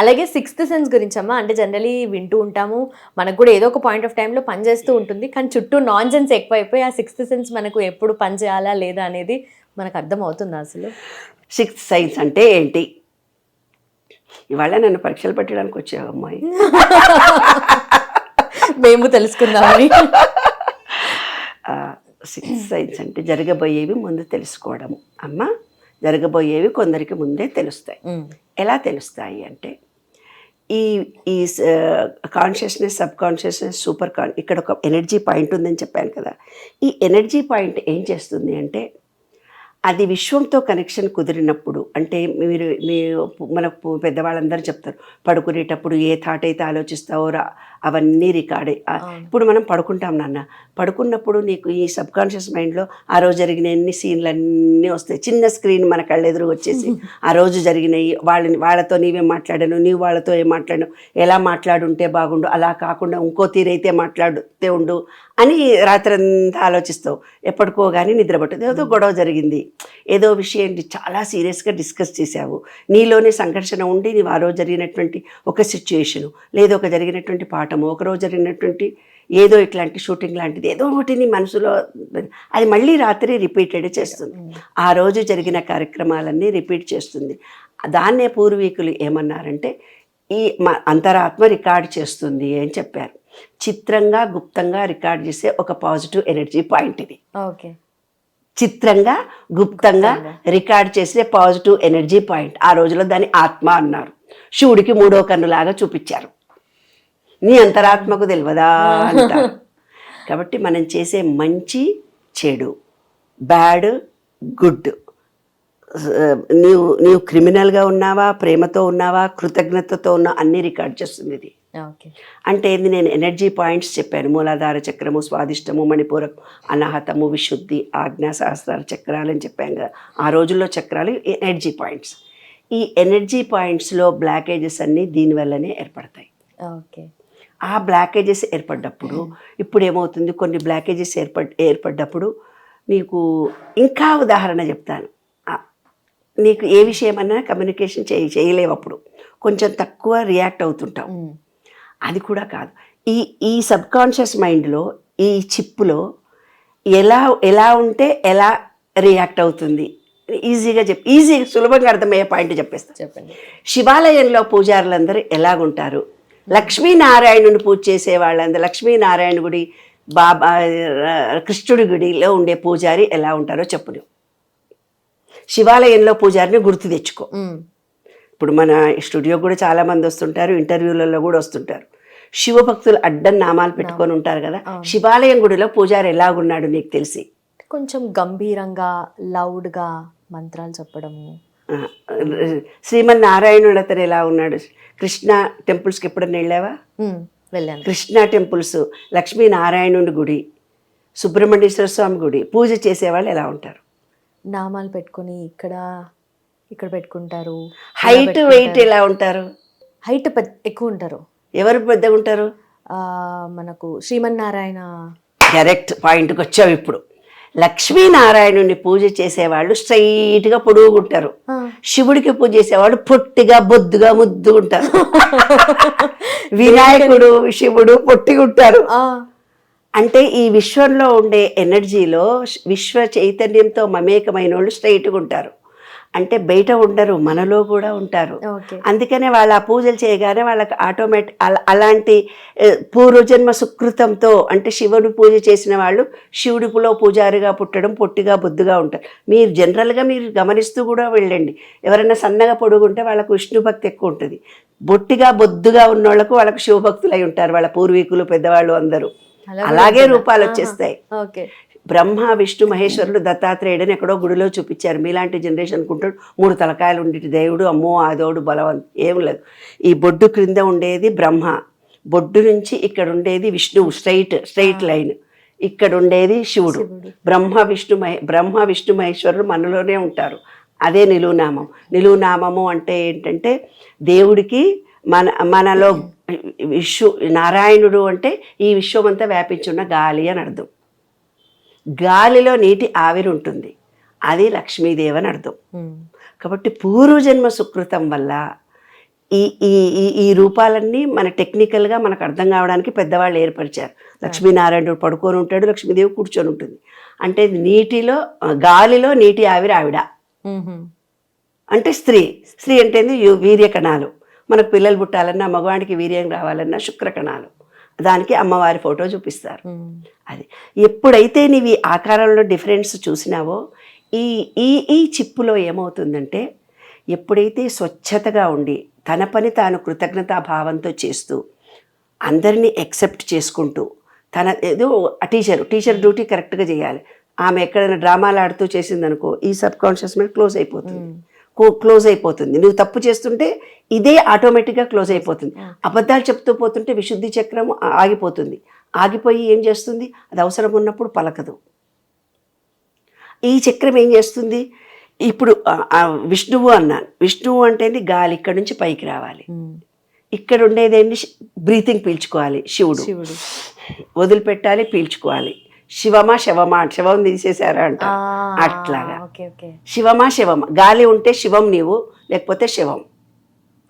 అలాగే sixth sense గురించి అమ్మా, అంటే జనరలీ వింటూ ఉంటాము, మనకు కూడా ఏదో ఒక పాయింట్ ఆఫ్ టైంలో పని చేస్తూ ఉంటుంది, కానీ చుట్టూ నాన్ సెన్స్ ఎక్కువైపోయి ఆ సిక్స్త్ సెన్స్ మనకు ఎప్పుడు పని చేయాలా లేదా అనేది మనకు అర్థం అవుతుంది అసలు. సిక్స్త్ సైన్స్ అంటే ఏంటి? ఇవాళ నన్ను పరీక్షలు పెట్టడానికి వచ్చావు అమ్మాయి. మేము తెలుసుకుందామని. సిక్స్త్ సైన్స్ అంటే జరగబోయేవి ముందు తెలుసుకోవడం అమ్మ. జరగబోయేవి కొందరికి ముందే తెలుస్తాయి. ఎలా తెలుస్తాయి అంటే ఈ ఈ కాన్షియస్నెస్, సబ్ కాన్షియస్నెస్, ఇక్కడ ఒక ఎనర్జీ పాయింట్ ఉందని చెప్పాను కదా. ఈ ఎనర్జీ పాయింట్ ఏం చేస్తుంది అంటే అది విశ్వంతో కనెక్షన్ కుదిరినప్పుడు, అంటే మీరు మనకు పెద్దవాళ్ళందరూ చెప్తారు, పడుకునేటప్పుడు ఏ థాట్ అయితే ఆలోచిస్తావో అవన్నీ రికార్డే. ఇప్పుడు మనం పడుకుంటాం నాన్న, పడుకున్నప్పుడు నీకు ఈ సబ్ కాన్షియస్ మైండ్లో ఆ రోజు జరిగిన ఎన్ని సీన్లు అన్నీ వస్తాయి. చిన్న స్క్రీన్ మన కళ్ళెదురు వచ్చేసి ఆ రోజు జరిగినవి, వాళ్ళతో నీవేం మాట్లాడాను, నీవు వాళ్ళతో ఏం మాట్లాడాను, ఎలా మాట్లాడుంటే బాగుండు, అలా కాకుండా ఇంకో తీరైతే మాట్లాడితే ఉండు అని రాత్రంతా ఆలోచిస్తావు. ఎప్పటికో కానీ నిద్రపట్టదు. ఏదో గొడవ జరిగింది, ఏదో విషయాన్ని చాలా సీరియస్గా డిస్కస్ చేసావు, నీలోనే సంఘర్షణ ఉండి నీవు ఆ రోజు జరిగినటువంటి ఒక సిచ్యుయేషను, లేదా ఒక జరిగినటువంటి పాఠము, ఒకరోజు జరిగినటువంటి ఏదో ఇట్లాంటి షూటింగ్ లాంటిది ఏదో ఒకటి నీ మనసులో అది మళ్ళీ రాత్రి రిపీటెడ్ చేస్తుంది. ఆ రోజు జరిగిన కార్యక్రమాలన్నీ రిపీట్ చేస్తుంది. దాన్నే పూర్వీకులు ఏమన్నారంటే ఈ అంతరాత్మ రికార్డ్ చేస్తుంది అని చెప్పారు. చిత్రంగా గుప్తంగా రికార్డ్ చేసే ఒక పాజిటివ్ ఎనర్జీ పాయింట్ ఇది. ఓకే, చిత్రంగా గుప్తంగా రికార్డ్ చేసే పాజిటివ్ ఎనర్జీ పాయింట్. ఆ రోజులో దాన్ని ఆత్మ అన్నారు. శివుడికి 3వ కన్నులాగా చూపించారు. నీ అంతరాత్మకు తెలియదా అంటారు. కాబట్టి మనం చేసే మంచి చెడు, బ్యాడ్ గుడ్, నీవు క్రిమినల్గా ఉన్నావా, ప్రేమతో ఉన్నావా, కృతజ్ఞతతో ఉన్నా అన్నీ రికార్డ్ చేస్తుంది ఇది. అంటే ఏంది, నేను ఎనర్జీ పాయింట్స్ చెప్పాను. మూలాధార చక్రము, స్వాదిష్టము, మణిపూరకం, అనాహతము, విశుద్ధి, ఆజ్ఞా సహస్రార చక్రాలు అని చెప్పాను కదా. ఆ రోజుల్లో చక్రాలు ఎనర్జీ పాయింట్స్. ఈ ఎనర్జీ పాయింట్స్లో బ్లాకేజెస్ అన్నీ దీనివల్లనే ఏర్పడతాయి. ఓకే, ఆ బ్లాకేజెస్ ఏర్పడ్డప్పుడు ఇప్పుడు ఏమవుతుంది, కొన్ని బ్లాకేజెస్ ఏర్పడ్డప్పుడు నీకు ఇంకా ఉదాహరణ చెప్తాను. నీకు ఏ విషయమన్నా కమ్యూనికేషన్ చేయలేవు, అప్పుడు కొంచెం తక్కువ రియాక్ట్ అవుతుంటావు. అది కూడా కాదు, ఈ సబ్ కాన్షియస్ మైండ్లో ఈ చిప్పులో ఎలా ఉంటే ఎలా రియాక్ట్ అవుతుంది ఈజీగా ఈజీగా సులభంగా అర్థమయ్యే పాయింట్ చెప్పండి. శివాలయంలో పూజారులందరూ ఎలాగుంటారు, లక్ష్మీనారాయణుని పూజ చేసే వాళ్ళందరూ, లక్ష్మీనారాయణ గుడి, బాబా కృష్ణుడి గుడిలో ఉండే పూజారి ఎలా ఉంటారో చెప్పు. శివాలయంలో పూజారిని గుర్తు తెచ్చుకో. ఇప్పుడు మన స్టూడియో కూడా చాలామంది వస్తుంటారు, ఇంటర్వ్యూలలో కూడా వస్తుంటారు. శివభక్తులు అడ్డం నామాలు పెట్టుకొని ఉంటారు కదా. శివాలయం గుడిలో పూజారి ఎలాగున్నాడు నీకు తెలిసి? కొంచెం గంభీరంగా, లౌడ్గా మంత్రాలు చెప్పడము. శ్రీమన్నారాయణుడు అతను ఎలా ఉన్నాడు? కృష్ణ టెంపుల్స్కి ఎప్పుడన్నా వెళ్ళావా? వెళ్ళాను. కృష్ణ టెంపుల్స్, లక్ష్మీనారాయణుడి గుడి, సుబ్రహ్మణ్యేశ్వర స్వామి గుడి పూజ చేసేవాళ్ళు ఎలా ఉంటారు? నామాలు పెట్టుకొని ఇక్కడ పెట్టుకుంటారు. హైట్ వెయిట్ ఎలా ఉంటారు? హైట్ ఎక్కువ ఉంటారు. ఎవరు పెద్దగా ఉంటారు? మనకు శ్రీమన్నారాయణ. కరెక్ట్ పాయింట్కి వచ్చావు. ఇప్పుడు లక్ష్మీనారాయణుని పూజ చేసేవాళ్ళు స్ట్రైట్గా పొడుగుంటారు. శివుడికి పూజ చేసేవాళ్ళు పొట్టిగా బొద్దుగా ముద్దుగుంటారు. వినాయకుడు, శివుడు పొట్టిగా ఉంటారు. అంటే ఈ విశ్వంలో ఉండే ఎనర్జీలో విశ్వ చైతన్యంతో మమేకమైన వాళ్ళు స్ట్రైట్గా ఉంటారు. అంటే బయట ఉండరు, మనలో కూడా ఉంటారు. అందుకనే వాళ్ళు ఆ పూజలు చేయగానే వాళ్ళకి ఆటోమేటిక్ అలాంటి పూర్వజన్మ సుకృతంతో, అంటే శివుడు పూజ చేసిన వాళ్ళు శివుడిలో పూజారిగా పుట్టడం, పొట్టిగా బొద్దుగా ఉంటారు. మీరు జనరల్గా మీరు గమనిస్తూ కూడా వెళ్ళండి. ఎవరైనా సన్నగా పొడుగుంటే వాళ్ళకు విష్ణు భక్తి ఎక్కువ ఉంటుంది. బొట్టిగా బొద్దుగా ఉన్న వాళ్ళకు వాళ్ళకు శివభక్తులు అయి ఉంటారు, వాళ్ళ పూర్వీకులు పెద్దవాళ్ళు అందరూ. అలాగే రూపాలు వచ్చేస్తాయి. బ్రహ్మ, విష్ణు, మహేశ్వరుడు, దత్తాత్రేయుడని ఎక్కడో గుడిలో చూపించారు. మీలాంటి జనరేషన్ అనుకుంటాడు 3 తలకాయలు ఉండేటి దేవుడు, అమ్మో ఆదోడు బలవంత్, ఏం లేదు. ఈ బొడ్డు క్రింద ఉండేది బ్రహ్మ, బొడ్డు నుంచి ఇక్కడ ఉండేది విష్ణువు, స్ట్రైట్ లైన్. ఇక్కడ ఉండేది శివుడు. బ్రహ్మ విష్ణు మహేశ్వరుడు మనలోనే ఉంటారు. అదే నిలువునామం. నిలువునామము అంటే ఏంటంటే దేవుడికి మనలో నారాయణుడు అంటే ఈ విశ్వమంతా వ్యాపించున్న గాలి అని అర్థం. గాలిలో నీటి ఆవిరి ఉంటుంది, అది లక్ష్మీదేవి అని అర్థం. కాబట్టి పూర్వజన్మ సుకృతం వల్ల ఈ ఈ ఈ ఈ రూపాలన్నీ మన టెక్నికల్గా మనకు అర్థం కావడానికి పెద్దవాళ్ళు ఏర్పరిచారు. లక్ష్మీనారాయణుడు పడుకొని ఉంటాడు, లక్ష్మీదేవి కూర్చొని ఉంటుంది. అంటే నీటిలో గాలిలో నీటి ఆవిరి ఆవిడ అంటే స్త్రీ. స్త్రీ అంటే వీర్య కణాలు. మనకు పిల్లలు పుట్టాలన్నా మగవాడికి వీర్యం రావాలన్నా శుక్ర కణాలు. దానికి అమ్మవారి ఫోటో చూపిస్తారు. అది ఎప్పుడైతే నీవు ఈ ఆకారంలో డిఫరెన్స్ చూసినావో ఈ ఈ ఈ చిప్పులో ఏమవుతుందంటే ఎప్పుడైతే స్వచ్ఛతగా ఉండి తన పని తాను కృతజ్ఞతాభావంతో చేస్తూ అందరినీ యాక్సెప్ట్ చేసుకుంటూ తన ఏదో టీచర్ డ్యూటీ కరెక్ట్గా చేయాలి. ఆమె ఎక్కడైనా డ్రామాలు ఆడుతూ చేసిందనుకో ఈ సబ్ కాన్షియస్ మైండ్ క్లోజ్ అయిపోతుంది. నువ్వు తప్పు చేస్తుంటే ఇదే ఆటోమేటిక్గా క్లోజ్ అయిపోతుంది. అబద్ధాలు చెప్తూ పోతుంటే విశుద్ధి చక్రం ఆగిపోతుంది. ఆగిపోయి ఏం చేస్తుంది, అది అవసరం ఉన్నప్పుడు పలకదు. ఈ చక్రం ఏం చేస్తుంది, ఇప్పుడు విష్ణువు అన్నాను. విష్ణువు అంటే గాలి ఇక్కడ నుంచి పైకి రావాలి. ఇక్కడ ఉండేదేంటి, బ్రీతింగ్ పీల్చుకోవాలి. శివుడు వదిలిపెట్టాలి, పీల్చుకోవాలి. శివమా శవమా, శవం తీసేశారా అంట. అట్లాగా శివమా శవమా, గాలి ఉంటే శివం నీవు, లేకపోతే శవం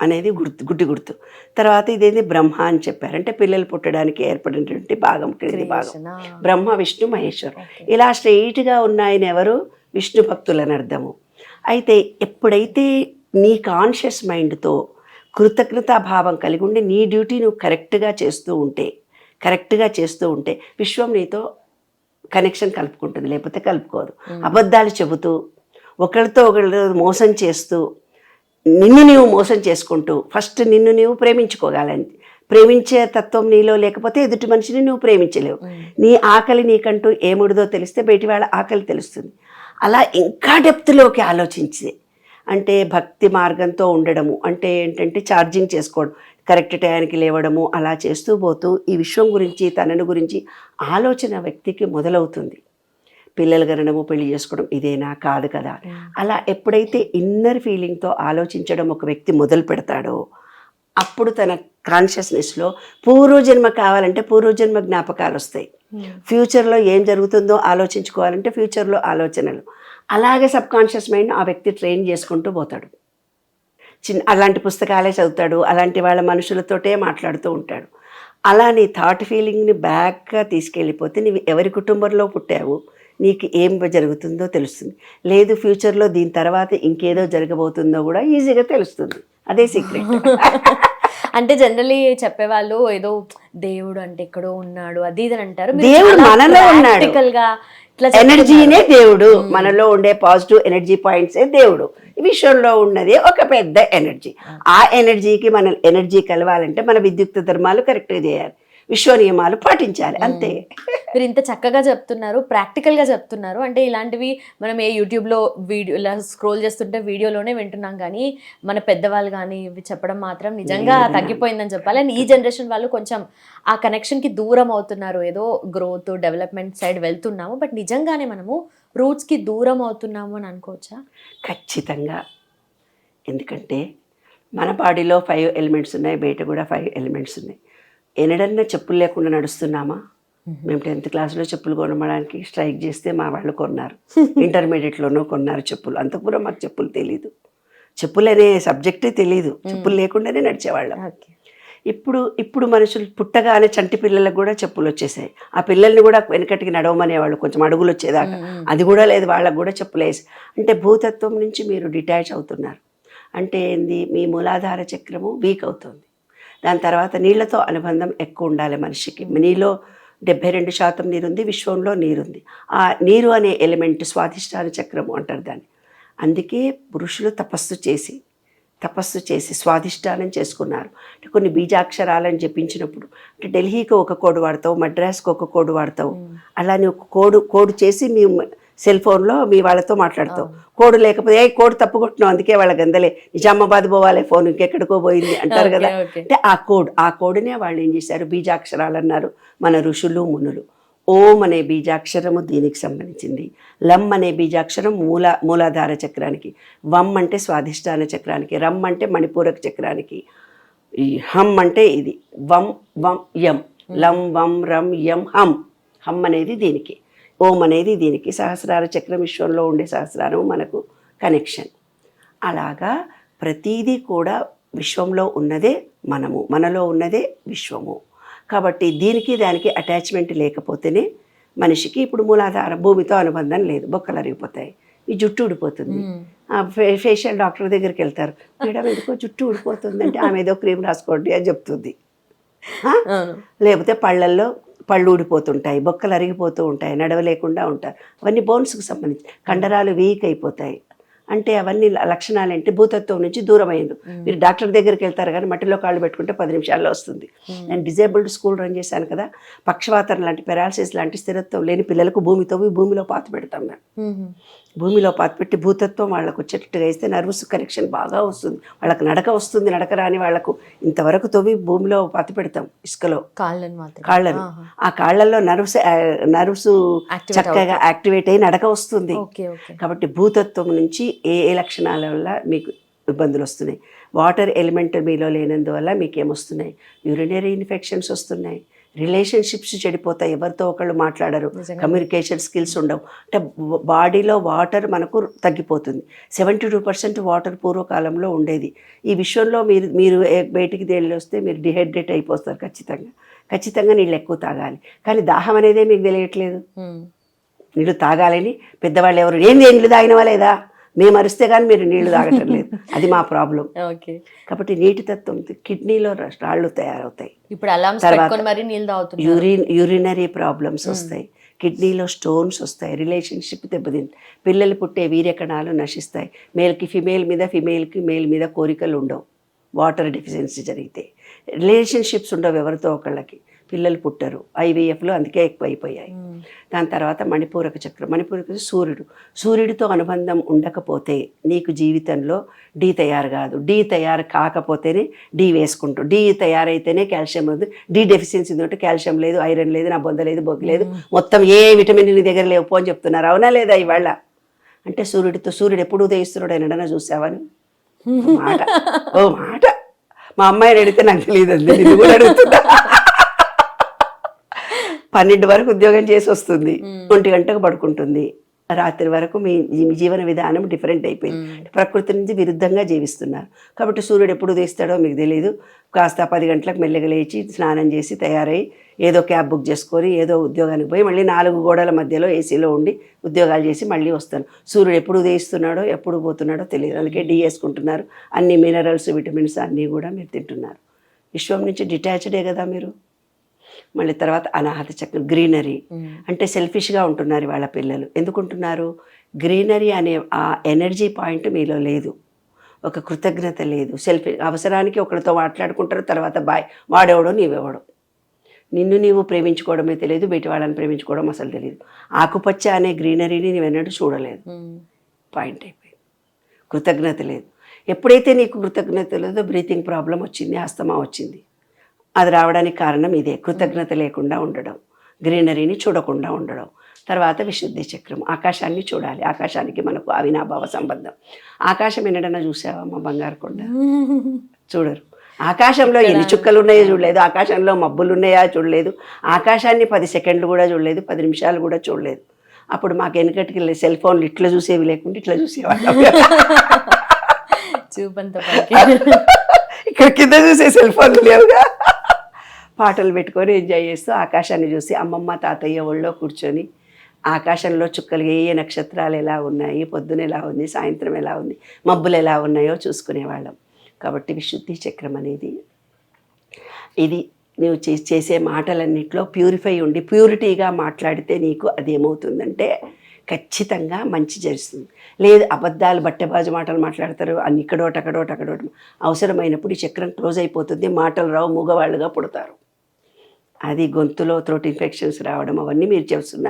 అనేది గుర్తు. తర్వాత ఇదేంటి బ్రహ్మ అని చెప్పారు. అంటే పిల్లలు పుట్టడానికి ఏర్పడినటువంటి భాగం, క్రింది భాగం బ్రహ్మ విష్ణు మహేశ్వరు. ఇలా స్ట్రెయిట్గా ఉన్నాయని ఎవరు, విష్ణు భక్తులని అర్థము. అయితే ఎప్పుడైతే నీ కాన్షియస్ మైండ్తో కృతజ్ఞతాభావం కలిగి ఉండి నీ డ్యూటీ నువ్వు కరెక్ట్గా చేస్తూ ఉంటే విశ్వం నీతో కనెక్షన్ కలుపుకుంటుంది, లేకపోతే కలుపుకోదు. అబద్ధాలు చెబుతూ ఒకరితో ఒకళ్ళు మోసం చేస్తూ నిన్ను నీవు మోసం చేసుకుంటూ ఫస్ట్ నిన్ను నీవు ప్రేమించుకోగలని, ప్రేమించే తత్వం నీలో లేకపోతే ఎదుటి మనిషిని నువ్వు ప్రేమించలేవు. నీ ఆకలి నీకంటూ ఏముడిదో తెలిస్తే బయటి వాళ్ళ ఆకలి తెలుస్తుంది. అలా ఇంకా డెప్త్లోకి ఆలోచించి అంటే భక్తి మార్గంతో ఉండడము అంటే ఏంటంటే ఛార్జింగ్ చేసుకోవడం, కరెక్ట్ టయానికి లేవడము, అలా చేస్తూ పోతూ ఈ విశ్వం గురించి తనను గురించి ఆలోచన వ్యక్తికి మొదలవుతుంది. పిల్లలు కనడము, పెళ్లి చేసుకోవడం ఇదేనా కాదు కదా. అలా ఎప్పుడైతే ఇన్నర్ ఫీలింగ్తో ఆలోచించడం ఒక వ్యక్తి మొదలు పెడతాడో అప్పుడు తన కాన్షియస్నెస్లో పూర్వజన్మ కావాలంటే పూర్వజన్మ జ్ఞాపకాలు వస్తాయి. ఫ్యూచర్లో ఏం జరుగుతుందో ఆలోచించుకోవాలంటే ఫ్యూచర్లో ఆలోచనలు. అలాగే సబ్ కాన్షియస్ మైండ్ ఆ వ్యక్తి ట్రైన్ చేసుకుంటూ పోతాడు. అలాంటి పుస్తకాలే చదువుతాడు, అలాంటి వాళ్ళ మనుషులతోటే మాట్లాడుతూ ఉంటాడు. అలా నీ థాట్ ఫీలింగ్ని బ్యాక్గా తీసుకెళ్ళిపోతే నీవు ఎవరి కుటుంబంలో పుట్టావు, నీకు ఏం జరుగుతుందో తెలుస్తుంది. లేదు ఫ్యూచర్లో దీని తర్వాత ఇంకేదో జరగబోతుందో కూడా ఈజీగా తెలుస్తుంది. అదే సీక్రెట్. అంటే జనరలీ చెప్పేవాళ్ళు ఏదో దేవుడు అంటే ఎక్కడో ఉన్నాడు అది ఇది అని అంటారు. దేవుడు మనలో ఉన్నాడు. ఎనర్జీనే దేవుడు, మనలో ఉండే పాజిటివ్ ఎనర్జీ పాయింట్సే దేవుడు. ఈ విషయంలో ఉన్నది ఒక పెద్ద ఎనర్జీ. ఆ ఎనర్జీకి మన ఎనర్జీ కలవాలంటే మన విద్యుక్త ధర్మాలు కరెక్ట్గా చేయాలి, విశ్వ నియమాలు పాటించాలి, అంతే. మీరు ఇంత చక్కగా చెప్తున్నారు, ప్రాక్టికల్గా చెప్తున్నారు. అంటే ఇలాంటివి మనం ఏ యూట్యూబ్లో వీడియో ఇలా స్క్రోల్ చేస్తుంటే వీడియోలోనే వింటున్నాం, కానీ మన పెద్దవాళ్ళు కానీ ఇవి చెప్పడం మాత్రం నిజంగా తగ్గిపోయిందని చెప్పాలి. అండ్ ఈ జనరేషన్ వాళ్ళు కొంచెం ఆ కనెక్షన్కి దూరం అవుతున్నారు. ఏదో గ్రోత్ డెవలప్మెంట్ సైడ్ వెళ్తున్నాము, బట్ నిజంగానే మనము రూట్స్కి దూరం అవుతున్నాము అని అనుకోవచ్చా? ఖచ్చితంగా. ఎందుకంటే మన బాడీలో 5 ఎలిమెంట్స్ ఉన్నాయి, బయట కూడా 5 ఎలిమెంట్స్ ఉన్నాయి. ఎన్నడన్నా చెప్పులు లేకుండా నడుస్తున్నామా? మేము 10th క్లాస్లో చెప్పులు కొనడానికి స్ట్రైక్ చేస్తే మా వాళ్ళు కొన్నారు, ఇంటర్మీడియట్లోనూ కొన్నారు చెప్పులు. అంతకుముందు మాకు చెప్పులు తెలీదు, చెప్పులు అనే సబ్జెక్టే తెలీదు, చెప్పులు లేకుండానే నడిచేవాళ్ళం. ఇప్పుడు మనుషులు పుట్టగానే చంటి పిల్లలకు కూడా చెప్పులు వచ్చేసాయి. ఆ పిల్లల్ని కూడా వెనకటికి నడవమనేవాళ్ళు, కొంచెం అడుగులు వచ్చేదాకా, అది కూడా లేదు, వాళ్ళకు కూడా చెప్పులు వేసి. అంటే భూతత్వం నుంచి మీరు డిటాచ్ అవుతున్నారు. అంటే ఏంది, మీ మూలాధార చక్రము వీక్ అవుతుంది. దాని తర్వాత నీళ్లతో అనుబంధం ఎక్కువ ఉండాలి మనిషికి. నీలో 72% నీరుంది, విశ్వంలో నీరుంది. ఆ నీరు అనే ఎలిమెంట్ స్వాధిష్టాన చక్రము అంటారు దాన్ని. అందుకే పురుషులు తపస్సు చేసి స్వాధిష్టానం చేసుకున్నారు. అంటే కొన్ని బీజాక్షరాలను జపించినప్పుడు అంటే ఢిల్లీకి ఒక కోడ్ వాడతావు, మద్రాస్కి ఒక కోడ్ వాడతావు, అలానే ఒక కోడ్ చేసి మీ సెల్ ఫోన్లో మీ వాళ్ళతో మాట్లాడతావు. కోడ్ లేకపోతే కోడ్ తప్పు కొట్టినావు, అందుకే వాళ్ళ గందలే నిజామాబాద్ పోవాలి, ఫోన్ ఇంకెక్కడికో పోయింది అంటారు కదా. అంటే ఆ కోడ్నే వాళ్ళు ఏం చేశారు, బీజాక్షరాలు అన్నారు మన ఋషులు మునులు. ఓం అనే బీజాక్షరము దీనికి సంబంధించింది, లం అనే బీజాక్షరం మూలాధార చక్రానికి, వం అంటే స్వాధిష్టాన చక్రానికి, రమ్ అంటే మణిపూరక చక్రానికి, ఈ హమ్ అంటే ఇది వం వం యం, లం వం రం యం హమ్. హమ్ అనేది దీనికి, ఓం అనేది దీనికి. సహస్రార చక్రం విశ్వంలో ఉండే సహస్రారం మనకు కనెక్షన్. అలాగా ప్రతీదీ కూడా విశ్వంలో ఉన్నదే మనము, మనలో ఉన్నదే విశ్వము. కాబట్టి దీనికి దానికి అటాచ్మెంట్ లేకపోతేనే మనిషికి ఇప్పుడు మూలాధార భూమితో అనుబంధం లేదు, బొక్కలు అరిగిపోతాయి, ఈ జుట్టు ఊడిపోతుంది. ఫేషియల్ డాక్టర్ దగ్గరికి వెళ్తారు, మేడం ఎందుకో జుట్టు ఊడిపోతుంది అంటే ఆమె ఏదో క్రీమ్ రాసుకోండి అని చెప్తుంది. లేకపోతే పళ్ళు ఊడిపోతుంటాయి, బొక్కలు అరిగిపోతూ ఉంటాయి, నడవలేకుండా ఉంటారు. అవన్నీ బోన్స్కి సంబంధించి. కండరాలు వీక్ అయిపోతాయి అంటే అవన్నీ లక్షణాలు ఏంటి? భూతత్వం నుంచి దూరమైంది. మీరు డాక్టర్ దగ్గరికి వెళ్తారు కానీ మట్టిలో కాళ్ళు పెట్టుకుంటే 10 నిమిషాల్లో వస్తుంది. నేను డిజేబుల్డ్ స్కూల్ రన్ చేశాను కదా, పక్షవాతం లాంటి, పెరాలసిస్ లాంటి స్థిరత్వం లేని పిల్లలకు భూమిలో పాత పెడతాం మేము. భూమిలో పాత పెట్టి భూతత్వం వాళ్ళకు వచ్చేటట్టుగా ఇస్తే నర్వస్ కనెక్షన్ బాగా వస్తుంది, వాళ్ళకి నడక వస్తుంది. నడక రాని వాళ్ళకు ఇంతవరకు తవ్వి భూమిలో పాత పెడతాం, ఇసుకలో కాళ్ళను. ఆ కాళ్ళల్లో నర్వ్స్ చక్కగా యాక్టివేట్ అయ్యి నడక వస్తుంది. కాబట్టి భూతత్వం నుంచి ఏ లక్షణాల వల్ల మీకు ఇబ్బందులు వస్తున్నాయి? వాటర్ ఎలిమెంట్ మీలో లేనందువల్ల మీకేమొస్తున్నాయి? యూరినరీ ఇన్ఫెక్షన్స్ వస్తున్నాయి, రిలేషన్షిప్స్ చెడిపోతాయి, ఎవరితో ఒకళ్ళు మాట్లాడరు, కమ్యూనికేషన్ స్కిల్స్ ఉండవు. అంటే బాడీలో వాటర్ మనకు తగ్గిపోతుంది. 72% వాటర్ పూర్వకాలంలో ఉండేది. ఈ విషయంలో మీరు బయటికి తేలి వస్తే మీరు డిహైడ్రేట్ అయిపోతారు ఖచ్చితంగా నీళ్ళు ఎక్కువ తాగాలి. కానీ దాహం అనేదే మీకు తెలియట్లేదు. నీళ్ళు తాగాలని పెద్దవాళ్ళు ఎవరు నీళ్ళు తాగినవా లేదా, మేము అరిస్తే కానీ మీరు నీళ్లు తాగటం లేదు, అది మా ప్రాబ్లం. కాబట్టి నీటి తత్వం, కిడ్నీలో రాళ్ళు తయారవుతాయి, యూరినరీ ప్రాబ్లమ్స్ వస్తాయి, కిడ్నీలో స్టోన్స్ వస్తాయి, రిలేషన్షిప్ దెబ్బతింది, పిల్లలు పుట్టే వీర్యకణాలు నశిస్తాయి, మేల్కి ఫిమేల్ మీద, ఫిమేల్కి మేల్ మీద కోరికలు ఉండవు, వాటర్ డెఫిషియన్సీ జరిగితే. రిలేషన్షిప్స్ ఉండవు ఎవరితో ఒకళ్ళకి, పిల్లలు పుట్టరు, IVFలో అందుకే ఎక్కువ అయిపోయాయి. దాని తర్వాత మణిపూరక చక్రం. మణిపూరక సూర్యుడితో అనుబంధం ఉండకపోతే నీకు జీవితంలో డి తయారు కాదు. డి తయారు కాకపోతేనే డి వేసుకుంటాం. డి తయారైతేనే కాల్షియం ఉంది. డి డెఫిషియన్సీ ఉంటే కాల్షియం లేదు, ఐరన్ లేదు, నా బొంద లేదు, బొగ్గు లేదు, మొత్తం ఏ విటమిన్ నీ దగ్గర లేవు అని చెప్తున్నారు. అవునా లేదా ఇవాళ? అంటే సూర్యుడు ఎప్పుడు ఉదయిస్తున్నాడు అని చూసావని ఓ మాట మా అమ్మాయిని అడిగితే నాకు తెలియదు, నేను కూడా అడుగుతున్నా. 12 వరకు ఉద్యోగం చేసి వస్తుంది, 1 గంటకు పడుకుంటుంది, రాత్రి వరకు మీ జీవన విధానం డిఫరెంట్ అయిపోయింది. ప్రకృతి నుంచి విరుద్ధంగా జీవిస్తున్నారు. కాబట్టి సూర్యుడు ఎప్పుడు ఉదయిస్తాడో మీకు తెలియదు. కాస్త 10 గంటలకు మెల్లగా లేచి స్నానం చేసి తయారై ఏదో క్యాబ్ బుక్ చేసుకొని ఏదో ఉద్యోగానికి పోయి మళ్ళీ 4 గోడల మధ్యలో ఏసీలో ఉండి ఉద్యోగాలు చేసి మళ్ళీ వస్తాను. సూర్యుడు ఎప్పుడు ఉదయిస్తున్నాడో ఎప్పుడు పోతున్నాడో తెలియదు. అందుకే డి వేసుకుంటున్నారు, అన్ని మినరల్స్, విటమిన్స్ అన్నీ కూడా మీరు తింటున్నారు. విశ్వం నుంచి డిటాచ్డే కదా మీరు. మళ్ళీ తర్వాత అనాహత చక్రం, గ్రీనరీ. అంటే సెల్ఫిష్గా ఉంటున్నారు వాళ్ళ పిల్లలు. ఎందుకుంటున్నారు? గ్రీనరీ అనే ఆ ఎనర్జీ పాయింట్ మీలో లేదు, ఒక కృతజ్ఞత లేదు. అవసరానికి ఒకరితో మాట్లాడుకుంటారు, తర్వాత బాయ్, వాడేవాడో నీవెవడో. నిన్ను నీవు ప్రేమించుకోవడమే తెలియదు, బయట వాళ్ళని ప్రేమించుకోవడం అసలు తెలియదు. ఆకుపచ్చ అనే గ్రీనరీని నీవెన్నడూ చూడలేదు, పాయింట్ అయిపోయింది. కృతజ్ఞత లేదు. ఎప్పుడైతే నీకు కృతజ్ఞత లేదో బ్రీతింగ్ ప్రాబ్లం వచ్చింది, ఆస్తమా వచ్చింది. అది రావడానికి కారణం ఇదే, కృతజ్ఞత లేకుండా ఉండడం, గ్రీనరీని చూడకుండా ఉండడం. తర్వాత విశుద్ధి చక్రం, ఆకాశాన్ని చూడాలి. ఆకాశానికి మనకు అవినాభావ సంబంధం. ఆకాశం ఎన్నడన్నా చూసావా మా బంగారు కొండ? చూడరు. ఆకాశంలో ఎన్ని చుక్కలు ఉన్నాయో చూడలేదు, ఆకాశంలో మబ్బులు ఉన్నాయా చూడలేదు, ఆకాశాన్ని 10 సెకండ్లు కూడా చూడలేదు, 10 నిమిషాలు కూడా చూడలేదు. అప్పుడు మాకు వెనకటికి సెల్ ఫోన్లు ఇట్లా చూసేవి లేకుండా ఇట్లా చూసేవాళ్ళం. ఇక్కడ కింద చూసే సెల్ ఫోన్లు లేవుగా. పాటలు పెట్టుకొని ఎంజాయ్ చేస్తూ ఆకాశాన్ని చూసి అమ్మమ్మ తాతయ్య ఒళ్ళో కూర్చొని ఆకాశంలో చుక్కలు ఏ నక్షత్రాలు ఎలా ఉన్నాయి, పొద్దున ఎలా ఉంది, సాయంత్రం ఎలా ఉంది, మబ్బులు ఎలా ఉన్నాయో చూసుకునేవాళ్ళం. కాబట్టి విశుద్ధి చక్రం అనేది ఇది నువ్వు చేసే మాటలన్నింటిలో ప్యూరిఫై ఉండి ప్యూరిటీగా మాట్లాడితే నీకు అదేమవుతుందంటే ఖచ్చితంగా మంచి జరుగుతుంది. లేదు అబద్ధాలు బట్టెబాజు మాటలు మాట్లాడతారు, అన్ని ఇక్కడోటి అవసరమైనప్పుడు ఈ చక్రం క్లోజ్ అయిపోతుంది, మాటలు రావు, మూగవాళ్ళుగా పుడతారు. అది గొంతులో థ్రోట్ ఇన్ఫెక్షన్స్ రావడం అవన్నీ మీరు చేస్తున్న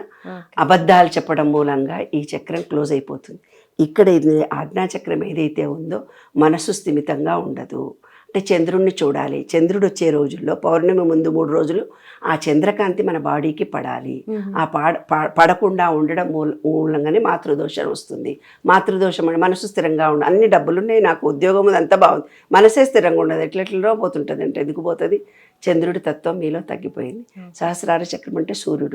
అబద్ధాలు చెప్పడం మూలంగా ఈ చక్రం క్లోజ్ అయిపోతుంది. ఇక్కడ ఇది ఆజ్ఞాచక్రం ఏదైతే ఉందో మనసు స్థిమితంగా ఉండదు. అంటే చంద్రుడిని చూడాలి. చంద్రుడు వచ్చే రోజుల్లో పౌర్ణమి ముందు 3 రోజులు ఆ చంద్రకాంతి మన బాడీకి పడాలి. ఆ పడకుండా ఉండడం మూలంగానే మాతృదోషం వస్తుంది. మాతృదోషం అంటే మనసు స్థిరంగా ఉండాలి. అన్ని డబ్బులున్నాయి, నాకు ఉద్యోగం అంతా బాగుంది, మనసే స్థిరంగా ఉండదు, ఎట్లెట్లలో పోతుంటుంది. అంటే ఎందుకు పోతుంది? చంద్రుడి తత్వం మీలో తగ్గిపోయింది. సహస్రార చక్రం అంటే సూర్యుడు.